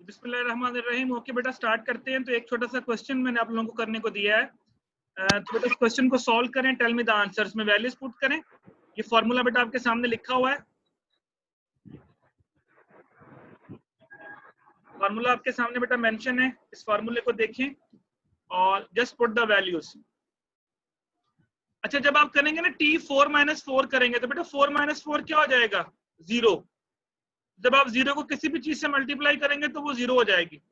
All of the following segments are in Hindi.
बिस्मिल्लाहिर्रहमानिर्रहीम। ओके बेटा, स्टार्ट करते हैं। तो एक छोटा सा क्वेश्चन मैंने आप लोगों को करने को दिया है, तो बेटा इस क्वेश्चन को सॉल्व करें। टेल मी द आंसर्स में वैल्यूज पुट करें। ये फॉर्मूला बेटा आपके सामने लिखा हुआ है, फॉर्मूला आपके सामने बेटा मेंशन है। इस फॉर्मूले को देखें और जस्ट पुट द वैल्यूज। अच्छा, जब आप करेंगे ना t 4 - 4 करेंगे तो बेटा 4 - 4 क्या हो जाएगा? 0। जब आप 0 को किसी भी चीज से मल्टीप्लाई करेंगे तो वो 0 हो जाएगी।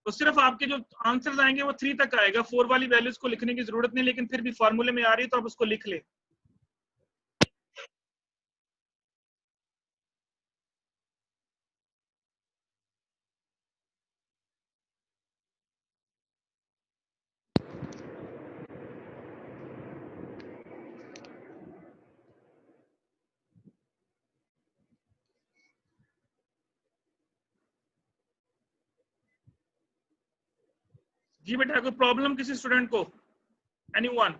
तो सिर्फ आपके जो आंसर्स आएंगे वो 3 तक आएगा। 4 वाली वैल्यूज को लिखने की जरूरत नहीं, लेकिन फिर भी फॉर्मूले में आ रही है तो आप उसको लिख ले। जी बेटा, कोई प्रॉब्लम किसी स्टूडेंट को? एनीवन?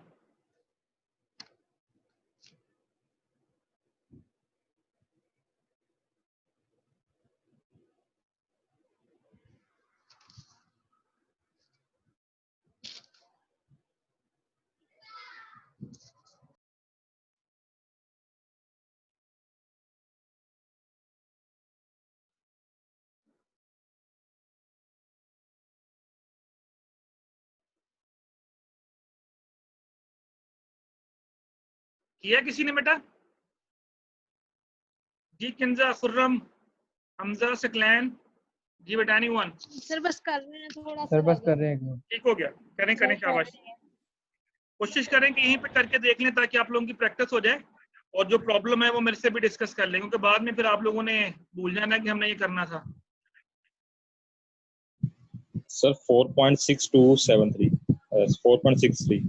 किया किसी ने बेटा? जी, किंजा, खुर्रम, हमजा, सकलैन। जी बेटा, एनीवन? सर बस कर रहे हैं, थोड़ा सर सा बस कर रहे हैं। ठीक हो गया? करें शाबाश। कोशिश करें कि यहीं पे करके देख लें ताकि आप लोगों की प्रैक्टिस हो जाए, और जो प्रॉब्लम है वो मेरे से भी डिस्कस कर लें, क्योंकि बाद में फिर आप लोगों ने भूल जाना कि हमने ये करना था। सर 4.6273 4.63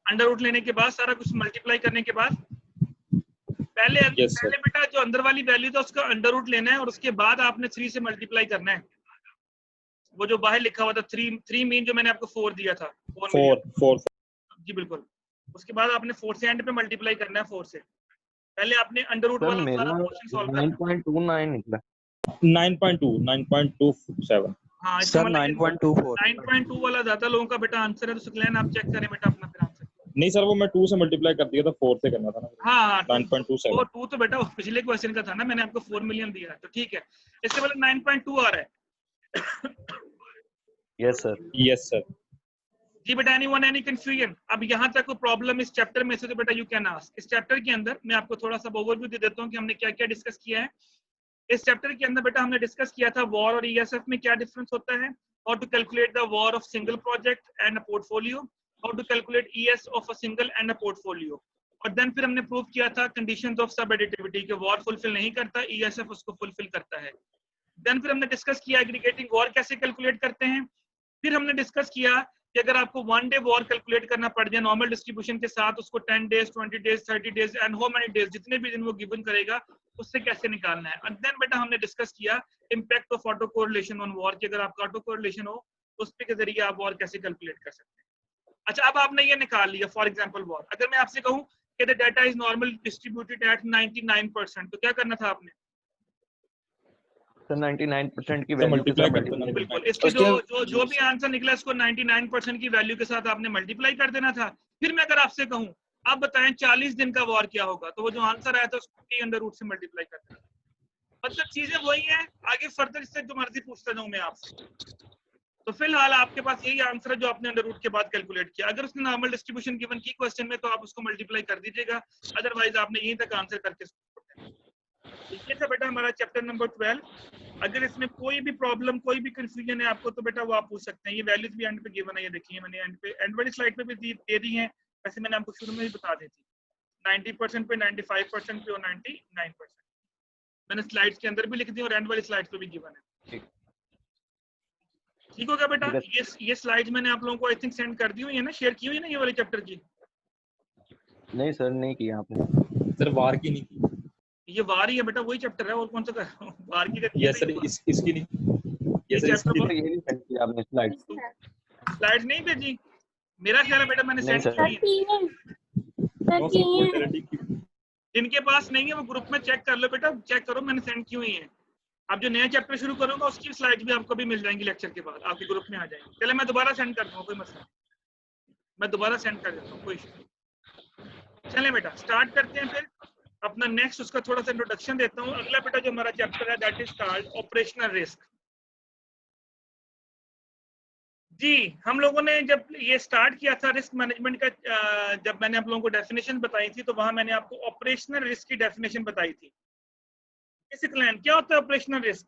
अंडर रूट लेने के बाद, सारा कुछ मल्टीप्लाई करने के बाद, पहले Yes, sir. पहले बेटा जो अंदर वाली वैल्यू था उसका अंडर रूट लेना है, और उसके बाद आपने 3 से मल्टीप्लाई करना है। वो जो बाहर लिखा हुआ था 3 मीन, जो मैंने आपको 4 दिया था, 4 जी बिल्कुल। उसके बाद आपने 4 से एंड पे मल्टीप्लाई करना है। 4 से पहले आपने अंडर रूट वाला सारा क्वेश्चन सॉल्व करना है। 9.29 निकला। 9.27। हाँ, सर 9.24 9.2 वाला ज्यादा लोगों का बेटा आंसर है, तो सुकलैन आप चेक करें बेटा अपना फिर आंसर। नहीं सर, वो मैं 2 से मल्टीप्लाई कर दिया था, 4 से करना था ना। हाँ, 9.27। वो 2 तो बेटा वो पिछले क्वेश्चन का था ना, मैंने आपको 4 मिलियन दिया है, तो ठीक है। इससे पहले 9.2 आ रहा है। Yes sir. Yes sir. जी बेटा, एनीवन, एनी कंफ्यूजन? अब यहाँ तक कोई प्रॉब्लम इस चैप्टर में से तो बेटा यू कैन आस्क। इस चैप्टर के अंदर मैं आपको थोड़ा सा ओवरव्यू दे देता हूँ कि हमने क्या क्या डिस्कस किया है। इस चैप्टर के अंदर बेटा हमने डिस्कस किया था वॉर और ईएसएफ में क्या डिफरेंस होता है, how to calculate the VaR of single project and a portfolio, how to calculate ES of a single and a portfolio. और देन फिर हमने प्रूव किया था कंडीशंस ऑफ सब एडिटिविटी के वॉर फुलफिल नहीं करता, ईएसएफ उसको फुलफिल करता है। देन फिर हमने डिस्कस किया एग्रीगेटिंग वॉर कैसे कैलकुलेट करते हैं। फिर हमने डिस्कस किया कि अगर आपको 1 डे वॉर कैलकुलेट करना पड़ जाए नॉर्मल डिस्ट्रीब्यूशन के साथ, उसको 10 days 20 days 30 days and how many days, जितने भी दिन वो गिवन करेगा उससे कैसे निकालना है। और देन बेटा हमने डिस्कस किया impact of auto correlation on war, कि अगर आपका ऑटो कोरिलेशन हो तो उसके के जरिए आप वॉर कैसे कैलकुलेट कर सकते हैं। अच्छा, अब आपने ये निकाल लिया फॉर एग्जांपल वॉर। अगर मैं आपसे कहूं कि the data is normal distributed at 99%, तो क्या करना था आपने? सर 99% की तो वैल्यू के साथ मल्टीप्लाई मल्टीप्लाई बिल्कुल, इसके जो भी आंसर निकला इसको 99% की वैल्यू के साथ आपने मल्टीप्लाई कर देना था। फिर मैं अगर आपसे कहूं आप बताएं 40 दिन का वॉर क्या होगा, तो वो जो आंसर आया था उसको t अंडर रूट से मल्टीप्लाई कर देना। मतलब चीजें वही हैं, आगे फर्दर इससे जो मर्जी पूछता जाऊं मैं आपसे। तो फिलहाल आपके पास यही आंसर है जो आपने अंडर रूट के बाद कैलकुलेट किया। अगर उसने नॉर्मल डिस्ट्रीब्यूशन गिवन की क्वेश्चन में, तो आप उसको मल्टीप्लाई कर दीजिएगा, अदरवाइज आपने यहीं तक आंसर करके। ये था बेटा हमारा चैप्टर नंबर 12। अगर इसमें कोई भी प्रॉब्लम, कोई भी कंफ्यूजन है आपको, तो बेटा वो आप पूछ सकते हैं। ये वैल्यूज भी एंड पे गिवन है, ये देखिए मैंने एंड वाली स्लाइड पे भी दे दी हैं। वैसे मैंने आपको शुरू में भी बता दी थी, 90% पे, 95% पे और 99%। मैंने स्लाइड्स के अंदर भी लिख दी और एंड वाली स्लाइड्स पे भी गिवन है। ठीक हो गया बेटा? ये स्लाइड्स मैंने आप लोगों को आई थिंक सेंड कर दी हुई है ना, शेयर की हुई है ना ये वाले चैप्टर की? नहीं सर, नहीं किया आपने। सर वार की नहीं की। ये वार ही है बेटा, वही चैप्टर है, और कौन सा वार की? यस सर, इसकी नहीं। यस सर, इसकी ये नहीं सेंड किया आपने स्लाइड्स नहीं भेजी? मेरा ख्याल है बेटा मैंने सेंड की है। जिनके पास नहीं है वो ग्रुप में चेक कर लो बेटा, चेक करो, मैंने सेंड की हुई है। आप जो नया चैप्टर शुरू करूंगा उसकी स्लाइड भी आपको भी मिल जाएंगी लेक्चर के बाद, आपके ग्रुप में आ जाएंगी। चले मैं दोबारा सेंड कर दूंगा, कोई मसला नहीं, मैं दोबारा सेंड कर देता हूँ, कोई इशू। चलें बेटा स्टार्ट करते हैं फिर अपना नेक्स्ट, उसका थोड़ा सा इंट्रोडक्शन देता हूँ। अगला बेटा जो हमारा चैप्टर है that is called operational risk. जी हम लोगों ने जब ये स्टार्ट किया था रिस्क मैनेजमेंट का, जब मैंने आप लोगों को डेफिनेशन बताई थी तो वहां मैंने आपको ऑपरेशनल रिस्क की डेफिनेशन बताई थी। इस क्लाइंट क्या होता है ऑपरेशनल रिस्क,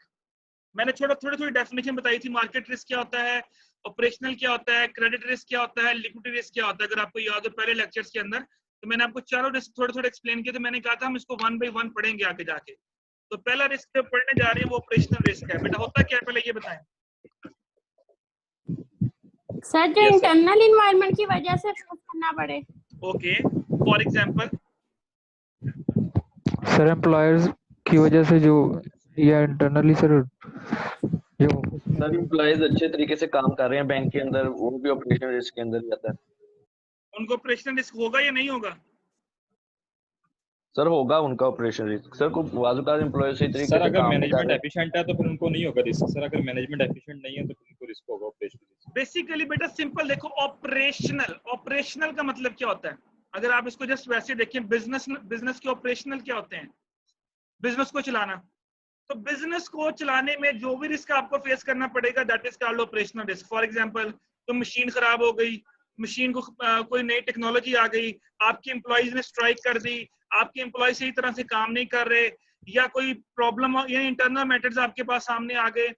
मैंने थोड़ी डेफिनेशन बताई थी। मार्केट रिस्क क्या होता है, ऑपरेशनल क्या होता है, क्रेडिट रिस्क क्या होता है, लिक्विडिटी रिस्क क्या होता है। अगर आपको याद हो पहले लेक्चर्स के अंदर तो मैंने आपको चारों रिस्क थोड़े एक्सप्लेन किए थे। मैंने कहा था हम इसको 1 बाय 1 पढ़ेंगे आगे जाके। तो पहला रिस्क जो पढ़ने जा रहे हैं वो ऑपरेशनल रिस्क है। बेटा होता क्या है पहले ये बताएं। सर जो Yes, sir. इंटरनल इन्वायरमेंट की वजह से फेस करना पड़े। Okay for example sir employers की वजह से जो या इंटरनली सर जो सर एम्प्लॉयज अच्छे तरीके से काम कर रहे हैं बैंक के अंदर, वो भी ऑपरेशनल रिस्क के अंदर जाता है। उनको ऑपरेशनल रिस्क होगा या नहीं होगा। सर होगा उनका ऑपरेशनल रिस्क। सर को वाजुकात एम्प्लॉय सही तरीके सर से अगर काम नहीं कर मैनेजमेंट रहे। एफिशिएंट है तो फिर उनको नहीं होगा रिस्क। सर अगर मैनेजमेंट एफिशिएंट नहीं है तो फिर उनको रिस्क होगा ऑपरेशनल रिस्क। बेसिकली बेटा सिंपल देखो, ऑपरेशनल का मतलब क्या होता है। अगर आप इसको जस्ट वैसे देखें, बिजनेस के ऑपरेशनल क्या होते हैं, बिजनेस को चलाना। तो बिजनेस को चलाने में जो भी रिस्क आपको फेस करना पड़ेगा that is called operational risk. For example तो मशीन खराब हो गई, मशीन को कोई नई टेक्नोलॉजी आ गई, आपके एम्प्लॉयज ने स्ट्राइक कर दी, आपके एम्प्लॉय सही तरह से काम नहीं कर रहे, या कोई प्रॉब्लम या इंटरनल मैटर्स आपके पास सामने आ गए।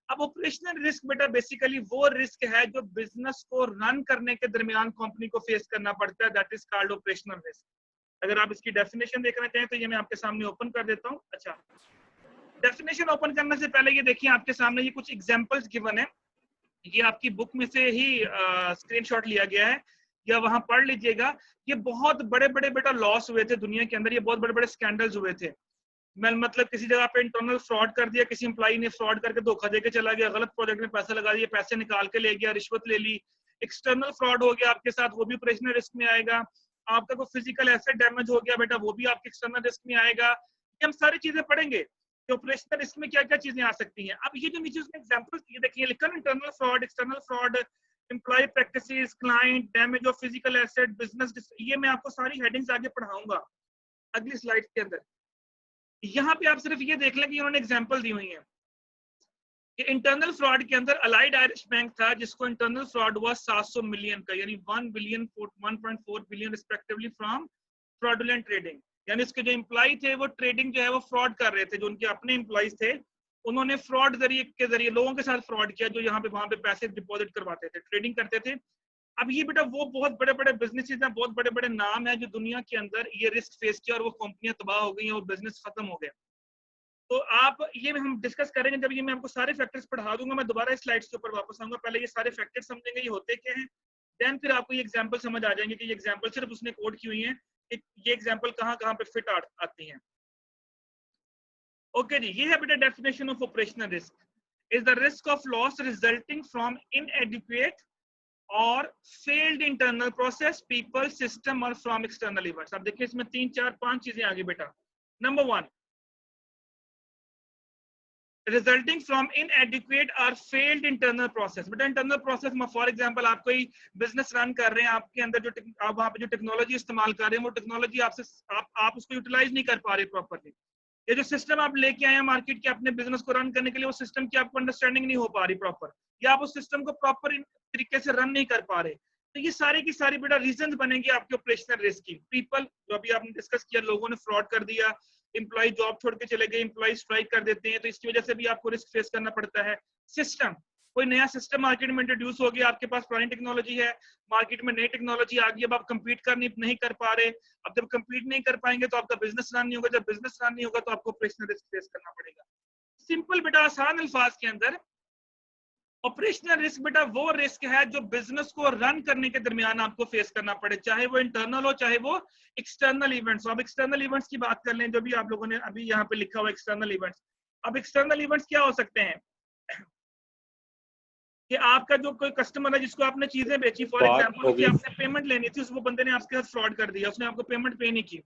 अब ऑपरेशनल रिस्क बेटा बेसिकली वो रिस्क है जो बिजनेस को रन करने के दरमियान कंपनी को फेस करना पड़ता है, that is called operational risk. अगर आप इसकी डेफिनेशन देखना चाहें तो ये मैं आपके सामने ओपन कर देता हूँ। अच्छा, डेफिनेशन ओपन करने से पहले ये देखिए आपके सामने ये कुछ एग्जांपल्स गिवन है। ये आपकी बुक में से ही स्क्रीनशॉट लिया गया है, या वहां पढ़ लीजिएगा। ये बहुत बड़े बड़े बेटा लॉस हुए थे दुनिया के अंदर, ये बहुत बड़े बड़े स्कैंडल्स हुए थे। मतलब किसी जगह पे इंटरनल फ्रॉड कर दिया, किसी एम्प्लॉई ने फ्रॉड करके धोखा देके चला गया, गलत प्रोजेक्ट में पैसा लगा दिया, पैसे निकाल के ले गया, रिश्वत ले ली, एक्सटर्नल फ्रॉड हो गया आपके साथ, वो भी ऑपरेशनल रिस्क में आएगा। आपका कोई फिजिकल एसेट डैमेज हो गया बेटा, वो भी आपके एक्सटर्नल रिस्क में आएगा। ये हम सारी चीजें पढ़ेंगे कि ऑपरेशनल रिस्क में क्या क्या चीजें आ सकती हैं। अब ये जो नीचे उसमें एग्जांपल्स ये देखिए लिखा है, internal fraud, external fraud, employ practices, client damage of physical asset, business. ये मैं आपको सारी हेडिंग्स आगे पढ़ाऊंगा अगली स्लाइड के अंदर। यहाँ पे आप सिर्फ ये देख लें कि उन्होंने एग्जांपल दी हुई है कि इंटरनल फ्रॉड के अंदर अलाइड आयरिश बैंक था जिसको इंटरनल फ्रॉड हुआ 700 मिलियन का, यानी 1 billion 1.4 billion respectively from fraudulent trading. यानी इसके जो एम्प्लॉय थे वो ट्रेडिंग जो है वो फ्रॉड कर रहे थे, जो उनके अपने एम्प्लॉयज थे उन्होंने फ्रॉड के जरिए लोगों के साथ फ्रॉड किया जो यहाँ पे वहां पे पैसे डिपॉजिट करवाते थे, ट्रेडिंग करते थे। अब ये बेटा वो बहुत बड़े बड़े बिजनेसेस हैं, बहुत बड़े बड़े नाम हैं जो दुनिया के अंदर ये रिस्क फेस किया और वो कंपनियां तबाह हो गई और बिजनेस खत्म हो गया। तो आप ये हम डिस्कस करेंगे जब ये मैं आपको सारे फैक्टर्स पढ़ा दूंगा। मैं दोबारा स्लाइड्स के ऊपर वापस आऊंगा, पहले ये सारे फैक्टर्स समझेंगे ये होते क्या हैं, देन फिर आपको ये एग्जांपल समझ आ जाएंगे कि ये एग्जांपल सिर्फ उसने कोड की हुई है, ये एग्जांपल कहां कहां पे फिट आती हैं। ओके जी, ये है बेटा definition of operational risk is the risk of loss resulting from inadequate और failed internal process, people, system और फ्रॉम एक्सटर्नल इवेंट्स। अब देखिए इसमें 3 4 5 चीजें आ गई बेटा। नंबर 1, रिजल्टिंग फ्रॉम इनएडिक्वेट और फेल्ड इंटरनल प्रोसेस। बेटा इंटरनल प्रोसेस में फॉर एग्जांपल आप कोई बिजनेस रन कर रहे हैं, आपके अंदर जो आप वहां पे जो टेक्नोलॉजी इस्तेमाल कर रहे हैं वो टेक्नोलॉजी आपसे आप उसको यूटिलाइज नहीं कर पा रहे प्रॉपर्ली। ये जो सिस्टम आप लेके आए हैं मार्केट के अपने बिजनेस को रन करने के लिए, वो सिस्टम की आपको अंडरस्टैंडिंग नहीं हो पा रही प्रॉपर, या आप उस सिस्टम को प्रॉपर तरीके से रन नहीं कर पा रहे। तो ये सारी की सारी बेटा रीजन बनेंगे आपके ऑपरेशनल रिस्क की। पीपल, जो अभी आपने डिस्कस किया, लोगों ने फ्रॉड कर दिया, एम्प्लॉय जॉब छोड़ के चले गए, एम्प्लॉय स्ट्राइक कर देते हैं, तो इसकी वजह से भी आपको रिस्क फेस करना पड़ता है। सिस्टम, कोई नया सिस्टम मार्केट में इंट्रोड्यूस हो गया, आपके पास पुरानी टेक्नोलॉजी है, मार्केट में नई टेक्नोलॉजी आ गई, अब आप कंपीट नहीं कर पा रहे। अब जब कंपीट नहीं कर पाएंगे तो आपका बिजनेस रन नहीं होगा, जब बिजनेस रन नहीं होगा तो आपको ऑपरेशनल रिस्क फेस करना पड़ेगा। सिंपल बेटा आसान अल्फाज के अंदर ऑपरेशनल रिस्क बेटा वो रिस्क है जो बिजनेस को रन करने के दरमियान आपको फेस करना पड़े, चाहे वो इंटरनल हो चाहे वो एक्सटर्नल इवेंट्स हो। अब एक्सटर्नल इवेंट्स की बात कर लें, जो भी आप लोगों ने अभी यहाँ पे लिखा हुआ एक्सटर्नल इवेंट्स। अब एक्सटर्नल इवेंट्स क्या हो सकते हैं कि आपका जो कोई कस्टमर है जिसको आपने चीजें बेची, फॉर एग्जांपल कि आपने पेमेंट लेनी थी, उस वो बंदे ने आपके साथ फ्रॉड कर दिया, उसने आपको पेमेंट पे नहीं की।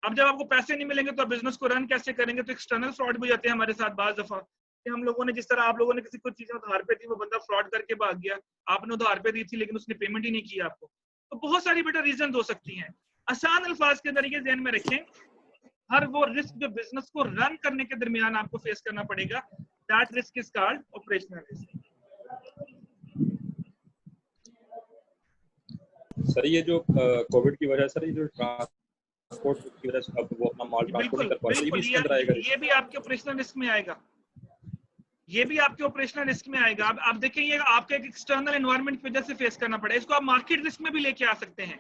अब जब आपको पैसे नहीं मिलेंगे तो आप बिजनेस को रन कैसे करेंगे? तो एक्सटर्नल फ्रॉड भी हो जाते हैं हमारे साथ बाज दफा कि हम लोगों ने, जिस तरह आप लोगों ने किसी को चीजें उधार पे दी, वो बंदा फ्रॉड करके भाग गया, आपने उधार पे दी थी लेकिन उसने पेमेंट ही नहीं की आपको। तो बहुत सारी बेटा रीजन हो सकती हैं। आसान अल्फाज के तरीके ध्यान में रखें, हर वो रिस्क जो बिजनेस को रन करने के दरमियान आपको फेस करना पड़ेगा, that risk is called operational risk. Sir ये जो कोविड की वजह से, ये जो ट्रांसपोर्ट की वजह से अब वो अपना माल ट्रांसपोर्ट बिल्कुल नहीं कर पा रहे, ये भी इसके अंदर आएगा। ये भी आपके ऑपरेशनल रिस्क में आएगा, ये भी आपके ऑपरेशनल रिस्क में आएगा। आप देखें, ये आपके एक एक्सटर्नल एनवायरनमेंट की वजह से फेस करना पड़ेगा। इसको आप मार्केट रिस्क में भी लेके आ सकते हैं।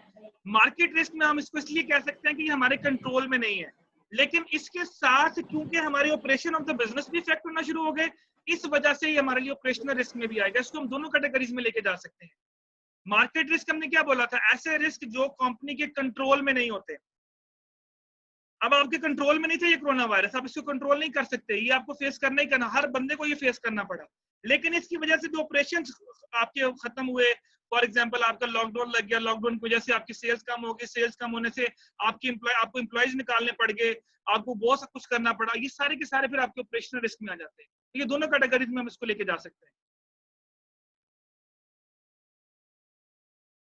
मार्केट रिस्क में हम इसको इसलिए कह सकते हैं कि ये हमारे कंट्रोल में नहीं है, लेकिन इसके साथ क्योंकि हमारे ऑपरेशन ऑफ द बिजनेस भी इफेक्ट होना शुरू हो गए, इस वजह से ये हमारे लिए ऑपरेशनल रिस्क में भी आएगा। इसको हम दोनों कैटेगरीज में लेके जा सकते हैं। मार्केट रिस्क हमने क्या बोला था? ऐसे रिस्क जो कंपनी के कंट्रोल में नहीं होते। अब आपके कंट्रोल में नहीं था ये कोरोना वायरस, आप इसको कंट्रोल नहीं कर सकते, ये आपको फेस करना ही करना, हर बंदे को ये फेस करना पड़ा। लेकिन इसकी वजह से जो ऑपरेशन आपके खत्म हुए, फॉर एग्जांपल आपका लॉकडाउन लग गया, लॉकडाउन की वजह से आपकी सेल्स कम हो गई, सेल्स कम होने से आपको एम्प्लॉयज निकालने पड़ गए, आपको बहुत सा कुछ करना पड़ा, ये सारे के सारे फिर आपके ऑपरेशनल रिस्क में आ जाते हैं। ये दोनों कैटेगरीज में हम इसको लेके जा सकते हैं।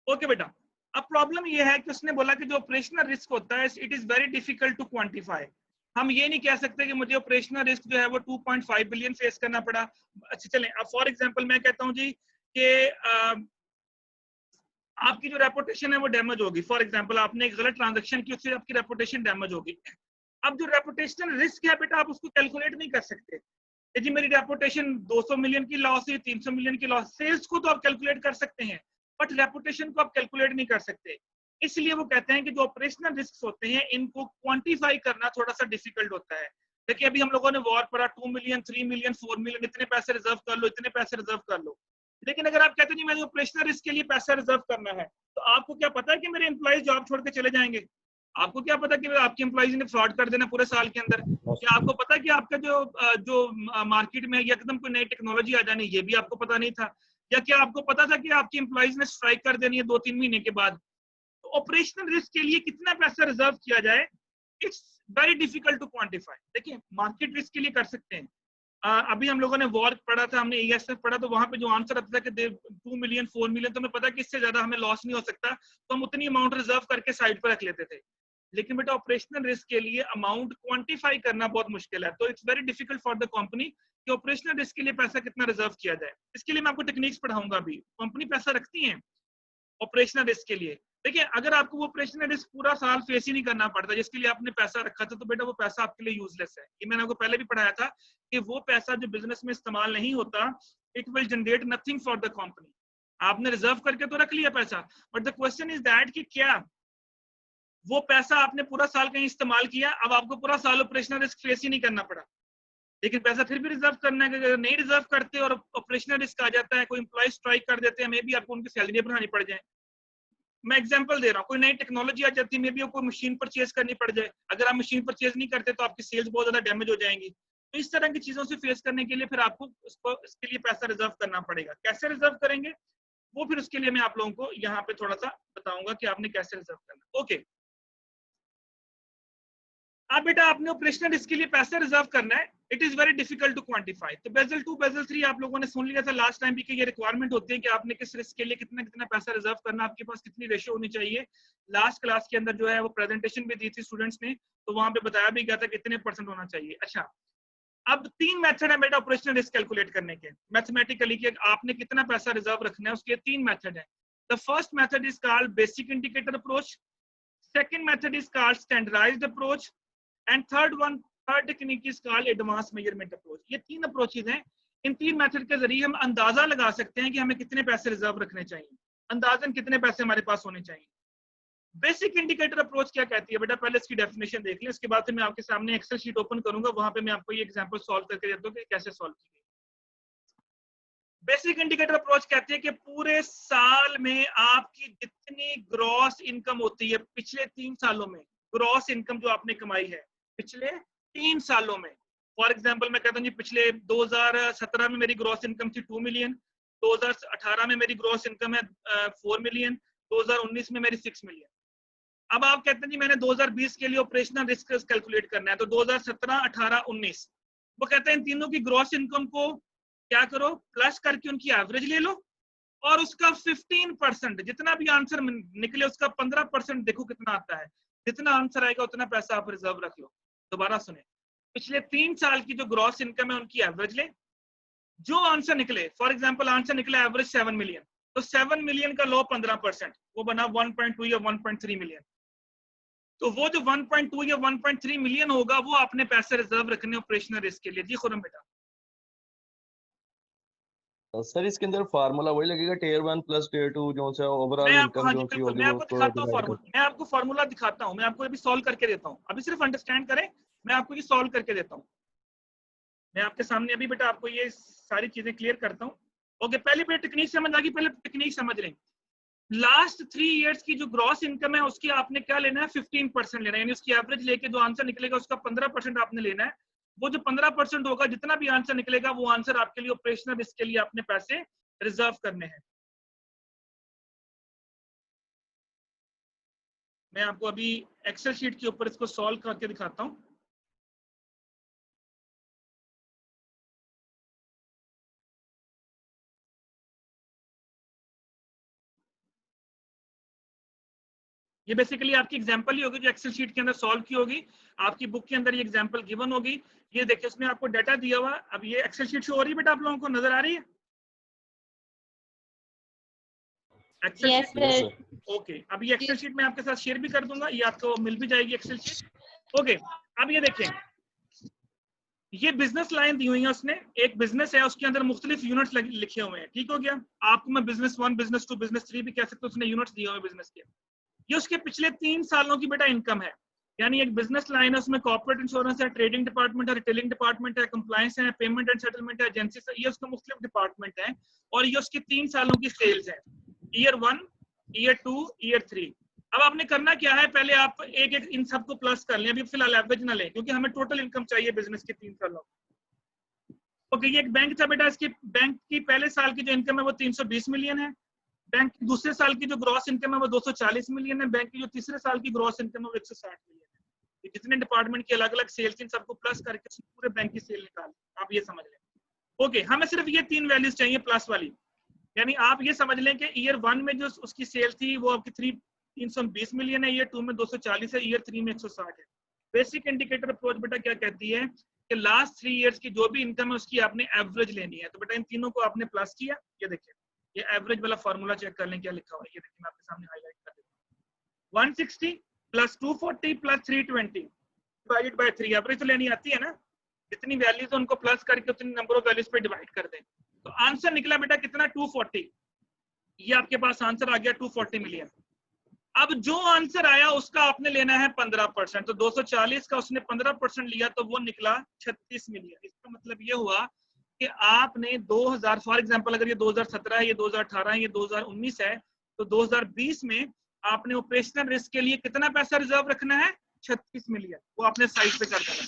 ओके बेटा, अब प्रॉब्लम ये है कि उसने बोला कि जो ऑपरेशनल रिस्क होता है, it is very difficult to quantify. हम ये नहीं कह सकते कि मुझे ऑपरेशनल रिस्क जो है वो 2.5 बिलियन फेस करना पड़ा। अच्छा चलें, अब फॉर एग्जांपल मैं कहता हूं जी कि आपकी जो रेपुटेशन है वो डैमेज होगी। फॉर एग्जांपल आपने एक गलत ट्रांजैक्शन की, उससे आपकी रेपुटेशन डैमेज होगी। अब जो रेपुटेशनल रिस्क है बेटा, आप उसको कैलकुलेट नहीं कर सकते कि जी मेरी रेपुटेशन 200 मिलियन की लॉस है, 300 मिलियन की लॉस। सेल्स को तो आप कैलकुलेट कर सकते हैं, बट रेपुटेशन को आप कैलकुलेट नहीं कर सकते। इसलिए वो कहते हैं कि जो ऑपरेशनल रिस्क होते हैं, इनको क्वांटिफाई करना थोड़ा सा डिफिकल्ट होता है। देखिए अभी हम लोगों ने वॉर पड़ा, 2 मिलियन, 3 मिलियन, 4 मिलियन, इतने पैसे रिजर्व कर लो, इतने पैसे रिजर्व कर लो। लेकिन अगर आप कहते हैं मैंने ऑपरेशनल रिस्क के लिए पैसा रिजर्व करना है, तो आपको क्या पता है कि मेरे एम्प्लॉइज जॉब छोड़ के चले जाएंगे? आपको क्या पता कि आपके एम्प्लॉइज ने फ्रॉड कर देना पूरे साल के अंदर? क्या आपको पता कि आपका जो मार्केट में एकदम कोई नई टेक्नोलॉजी आ जानी, ये भी आपको पता नहीं था? या क्या आपको पता था कि आपके एम्प्लॉइज ने स्ट्राइक कर देनी है 2-3 महीने के बाद? तो ऑपरेशनल रिस्क के लिए कितना पैसा रिजर्व किया जाए, it's very difficult to quantify. देखिए मार्केट रिस्क के लिए कर सकते हैं। अभी हम लोगों ने वॉर पढ़ा था, हमने ESF पढ़ा, तो वहां पे जो आंसर आता था कि 2 मिलियन, 4 मिलियन, तो हमें पता है कि इससे ज्यादा हमें लॉस नहीं हो सकता, तो हम उतनी अमाउंट रिजर्व करके साइड पर रख लेते थे। लेकिन बेटा ऑपरेशनल रिस्क के लिए अमाउंट क्वांटिफाई करना बहुत मुश्किल है, तो it's very difficult for the company कि ऑपरेशनल रिस्क के लिए पैसा कितना रिजर्व किया जाए। इसके लिए मैं आपको टेक्निक्स पढ़ाऊंगा। अभी कंपनी पैसा रखती है ऑपरेशनल रिस्क के लिए। देखिए अगर आपको वो ऑपरेशनल रिस्क पूरा साल फेस ही नहीं करना पड़ता जिसके लिए आपने पैसा रखा था, तो बेटा वो पैसा आपके लिए यूजलेस है। ये मैंने आपको पहले भी पढ़ाया था कि वो पैसा जो बिजनेस में इस्तेमाल नहीं होता, it will generate nothing for the company. आपने रिजर्व करके तो रख लिया पैसा, but the question is that कि क्या वो पैसा आपने पूरा साल कहीं इस्तेमाल किया? अब आपको पूरा साल ऑपरेशनल रिस्क फेस ही नहीं करना पड़ा, लेकिन पैसा फिर भी रिजर्व करना है। अगर नहीं रिजर्व करते और ऑपरेशनल रिस्क आ जाता है, कोई एम्प्लॉय स्ट्राइक कर देते हैं, मे भी आपको उनकी सैलरी बढ़ानी पड़ जाए। मैं एग्जांपल दे रहा हूँ, कोई नई टेक्नोलॉजी आ जाती है, मे भी कोई मशीन परचेज करनी पड़ जाए। अगर आप मशीन परचेज नहीं करते तो आपकी सेल्स बहुत ज्यादा डैमेज हो जाएंगी। तो इस तरह की चीजों से फेस करने के लिए फिर आपको इसके लिए पैसा रिजर्व करना पड़ेगा। कैसे रिजर्व करेंगे वो फिर उसके लिए मैं आप लोगों को यहाँ पे थोड़ा सा बताऊंगा कि आपने कैसे रिजर्व करना। ओके, अब बेटा आपने ऑपरेशनल रिस्क के लिए पैसा रिजर्व करना है, it is very difficult to quantify. तो बेजल 2, बेजल 3 आप लोगों ने सुन लिया था लास्ट टाइम भी कि ये रिक्वायरमेंट होती है कि आपने किस रिस्क के लिए कितना कितना पैसा रिजर्व करना, आपके पास कितनी रेशियो होनी चाहिए। लास्ट क्लास के अंदर जो है वो प्रेजेंटेशन भी दी थी स्टूडेंट्स ने, तो वहां पे बताया भी गया था कितने % होना चाहिए। अच्छा, अब 3 मेथड है बेटा ऑपरेशनल रिस्क कैलकुलेट करने के मैथमेटिकली कि आपने कितना पैसा रिजर्व रखना है, उसके 3 मेथड है। The first method is called basic indicator approach, second method is called standardised approach, and third technique is called advance measurement approach. ये 3 अप्रोचेज हैं। इन 3 मेथड के जरिए हम अंदाजा लगा सकते हैं कि हमें कितने पैसे रिजर्व रखने चाहिए, अंदाजन कितने पैसे हमारे पास होने चाहिए। बेसिक इंडिकेटर अप्रोच क्या कहती है बेटा, पहले इसकी डेफिनेशन देख लें, इसके बाद फिर मैं आपके सामने एक्सेल शीट ओपन करूंगा, वहां पे मैं आपको ये एग्जांपल सॉल्व करके देता हूं कि कैसे सॉल्व की गई। बेसिक इंडिकेटर अप्रोच कहती है कि पूरे साल में आपकी जितनी ग्रॉस इनकम होती है पिछले 3 सालों में, ग्रॉस इनकम जो आपने कमाई है पिछले 3 सालों में। फॉर एग्जांपल मैं कहता हूँ जी पिछले 2017 में मेरी ग्रॉस इनकम थी 2 मिलियन, 2018 में मेरी ग्रॉस इनकम है 4 मिलियन, 2019 में मेरी 6 मिलियन। अब आप कहते हैं जी मैंने 2020 के लिए ऑपरेशनल रिस्क कैलकुलेट करना है, तो 2017, 18, 19 वो कहते हैं इन तीनों की ग्रॉस इनकम को क्या करो, प्लस करके उनकी एवरेज ले लो और उसका 15%, जितना भी आंसर निकले उसका 15% देखो कितना आता है, जितना आंसर आएगा उतना पैसा आप रिजर्व रख लो। दोबारा सुने, पिछले 3 साल की जो ग्रॉस इनकम है उनकी एवरेज ले, जो आंसर निकले, फॉर एग्जांपल आंसर निकला एवरेज 7 मिलियन, तो 7 मिलियन का लो 15%, वो बना 1.2 या 1.3 मिलियन। तो वो जो 1.2 या 1.3 मिलियन होगा वो आपने पैसे रिजर्व रखने ऑपरेशनल रिस्क के लिए। जी खुरम बेटा। सर इसके अंदर फार्मूला वही लगेगा टियर 1 प्लस टियर 2 जो से ओवरऑल मैं आपको, इनकम हाँ जी जो सी बिल्कुल, होगी मैं वो आपको दिखाता हूँ डिवाइड फार्मूला, मैं आपको फार्मूला दिखाता हूँ, मैं आपको अभी सॉल्व करके देता हूँ, अभी सिर्फ अंडरस्टैंड करें, मैं आपको ये सॉल्व करके देता हूँ। मैं आपके सामने अभी बेटा आपको ये सारी चीजें क्लियर करता हूँ। ओके, पहले बेटा टेक्निक समझ आ गई, पहले टेक्निक समझ लें। लास्ट 3 इयर्स की जो ग्रॉस इनकम है उसकी आपने क्या लेना है, 15% लेना है, यानी उसकी एवरेज लेके जो आंसर निकलेगा उसका 15% आपने लेना है। वो जो 15% होगा, जितना भी आंसर निकलेगा वो आंसर आपके लिए ऑपरेशनल रिस्क के लिए आपने पैसे रिजर्व करने हैं। मैं आपको अभी एक्सेल शीट के ऊपर इसको सॉल्व करके दिखाता हूं। ये बेसिकली आपकी एग्जांपल ही होगी जो एक्सेल शीट के अंदर सॉल्व की होगी, आपकी बुक के अंदर ये एग्जांपल गिवन होगी। ये देखिए उसमें आपको डाटा दिया हुआ। अब ये एक्सेल शीट शो हो रही है बेटा, आप लोगों को नजर आ रही है Excel Yes, sheet? sir. Okay, अब ये एक्सेल शीट मैं आपके साथ शेयर भी कर दूंगा, ये आपको मिल भी जाएगी एक्सेल शीट। ओके, अब ये देखें, ये बिजनेस लाइन दी हुई है उसने, एक बिजनेस है उसके अंदर मुख्तलिफ यूनिट्स लिखे हुए हैं, ठीक हो गया। आपको मैं बिजनेस 1, बिजनेस 2, बिजनेस 3 भी कह सकते हो, उसने यूनिट्स दिए हुए बिजनेस के। ये उसके पिछले 3 सालों की बेटा इनकम है, यानी एक बिजनेस लाइन है, उसमें कॉर्पोरेट इंश्योरेंस है, ट्रेडिंग डिपार्टमेंट है, रिटेलिंग डिपार्टमेंट है, कंप्लायंस है, पेमेंट एंड सेटलमेंट है, एजेंसी है, ये उसका मुख्तलिफ डिपार्टमेंट है। और ये उसके 3 सालों की सेल्स है, ईयर 1, ईयर 2, ईयर 3। अब आपने करना क्या है, पहले आप एक एक इन सबको प्लस कर लें, अभी फिलहाल एवरेज ना लें क्योंकि हमें टोटल इनकम चाहिए बिजनेस के 3 सालों। ओके, ये एक बैंक था बेटा, इसकी बैंक की पहले साल की जो इनकम है वो 320 मिलियन है, बैंक की दूसरे साल की जो ग्रॉस इनकम है वो 240 मिलियन है, बैंक की जो तीसरे साल की ग्रॉस इनकम है वो 160 मिलियन है। ये जितने डिपार्टमेंट की अलग अलग सेल्स इन सबको प्लस करके पूरे बैंक की सेल निकाल, आप ये समझ लें। ओके, हमें सिर्फ ये 3 वैल्यूज चाहिए प्लस वाली, यानी आप ये समझ लें कि ईयर 1 में जो उसकी सेल थी वो आपकी 320 मिलियन है, ईयर 2 में 240 है, ईयर 3 में 160 है। बेसिक इंडिकेटर अप्रोच बेटा क्या कहती है कि लास्ट 3 इयर्स की जो भी इनकम है उसकी आपने एवरेज लेनी है। तो बेटा इन तीनों को आपने प्लस किया, ये देखिए ये एवरेज वाला फॉर्मूला चेक कर लें क्या लिखा हुआ है, ये देखिए मैं आपके सामने हाईलाइट कर देता हूं। 160 plus 240 plus 320 divided by 3, average तो लेनी आती है ना, जितनी वैल्यूज उनको प्लस करके उतनी नंबर ऑफ वैल्यूज पे डिवाइड कर दें। तो आंसर निकला बेटा कितना, 240। ये आपके पास आंसर आ गया 240 मिलियन। अब जो आंसर आया उसका आपने लेना है 15%, तो 240 का उसने 15% लिया तो वो निकला 36 मिलियन। इसका मतलब ये हुआ कि आपने 2000, फॉर एग्जांपल अगर ये 2017 है, ये 2018 है, ये 2019 है, तो 2020 में आपने ऑपरेशनल रिस्क के लिए कितना पैसा रिजर्व रखना है, 36 मिलियन। वो आपने साइड पे कर देना,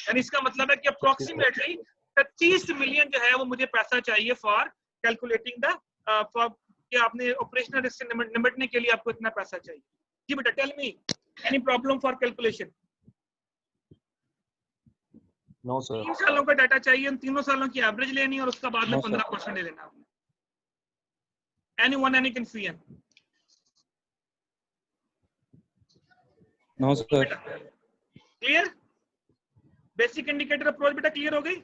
यानी इसका मतलब है कि अप्रोक्सीमेटली 25 मिलियन जो है वो मुझे पैसा चाहिए फॉर कैलकुलेटिंग द कि आपने ऑपरेशनल रिस्क से निपटने के लिए आपको इतना पैसा चाहिए। जी बेटा, tell me any problem for calculation? No sir. 3 सालों का डाटा चाहिए, उन तीनों सालों की एवरेज लेनी है और उसका बाद में 15% ले लेना आपने। Anyone, any confusion? No sir. Clear? Basic indicator approach बेटा क्लियर हो गई?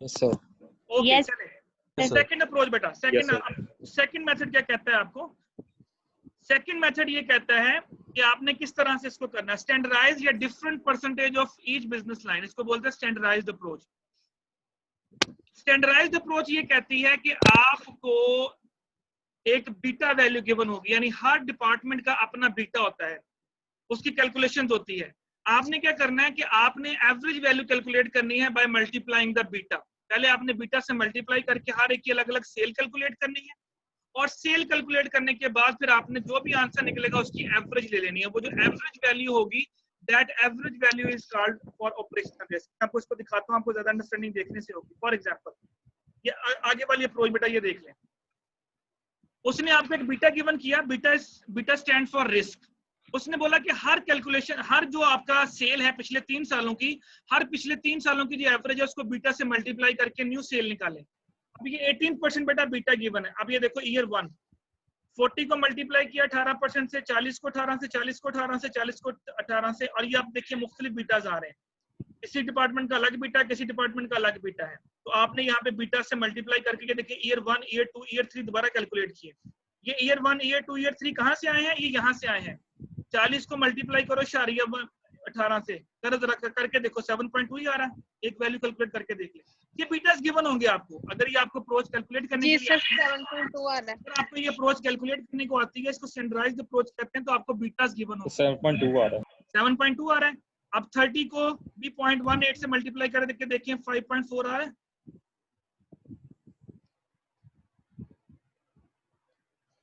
Yes sir. ओके, Yes, चले sir. सेकंड अप्रोच बेटा। Yes, सेकंड मेथड क्या कहता है आपको? सेकंड मेथड ये कहता है कि आपने किस तरह से इसको करना है, स्टैंडर्डाइज या different percentage of each business line, इसको बोलते हैं स्टैंडर्डाइज्ड अप्रोच। स्टैंडर्डाइज्ड अप्रोच ये कहती है कि आपको एक बीटा वैल्यू गिवन होगी, यानी हर डिपार्टमेंट का अपना बीटा होता है, उसकी कैलकुलेशंस होती है। आपने क्या करना है कि आपने एवरेज वैल्यू कैलकुलेट करनी है बाय मल्टीप्लाइंग द बीटा। पहले आपने बीटा से मल्टीप्लाई करके हर एक की अलग अलग सेल कैलकुलेट करनी है, और सेल कैलकुलेट करने के बाद फिर आपने जो भी आंसर निकलेगा उसकी एवरेज ले लेनी है। वो जो एवरेज वैल्यू होगी, that average value is called for operational risk. मैं आपको इसको दिखाता हूं, आपको ज्यादा अंडरस्टैंडिंग देखने से होगी। फॉर एग्जांपल ये आगे वाली अप्रोच बेटा, ये देख लें। उसने आपको एक बीटा गिवन किया, बीटा स्टैंड फॉर रिस्क। उसने बोला कि हर कैलकुलेशन, हर जो आपका सेल है पिछले 3 सालों की, हर पिछले 3 सालों की जो एवरेज है उसको बीटा से मल्टीप्लाई करके न्यू सेल निकाले। अब ये 18% बेटा बीटा गिवन है। अब ये देखो ईयर 1 40 को मल्टीप्लाई किया 18% से, 40 को 18 से, 40 को 18 से, 40 को 18 से, और ये आप देखिए मुख्तलिफ बीटाज आ रहे हैं। किसी डिपार्टमेंट का अलग बीटा, किसी डिपार्टमेंट का अलग बीटा है। तो आपने यहाँ पे बीटा से मल्टीप्लाई करके देखिए ईयर 1, ईयर 2, ईयर 3 दोबारा कैलकुलेट किए। ये ईयर 1, ईयर 2, ईयर 3 कहाँ से आए हैं? ये यहाँ से आए हैं। 40 को मल्टीप्लाई करो 18 से, करके देखो 7.2 ही आ रहा है। एक वैल्यू कैलकुलेट करके देख ले। ये बीटास गिवन होंगे आपको, अगर ये आपको अप्रोच कैलकुलेट करने जी के लिए सर 7.2 आ रहा है। अगर आपको ये अप्रोच कैलकुलेट करने को आती है, इसको स्टैंडर्डाइज्ड अप्रोच कहते हैं, तो आपको बीटास गिवन होंगे। 7.2 आ रहा है। 7.2 आ रहा है। अब 30 को भी 0.18 से मल्टीप्लाई करके देखिए 5.4 आ रहा है।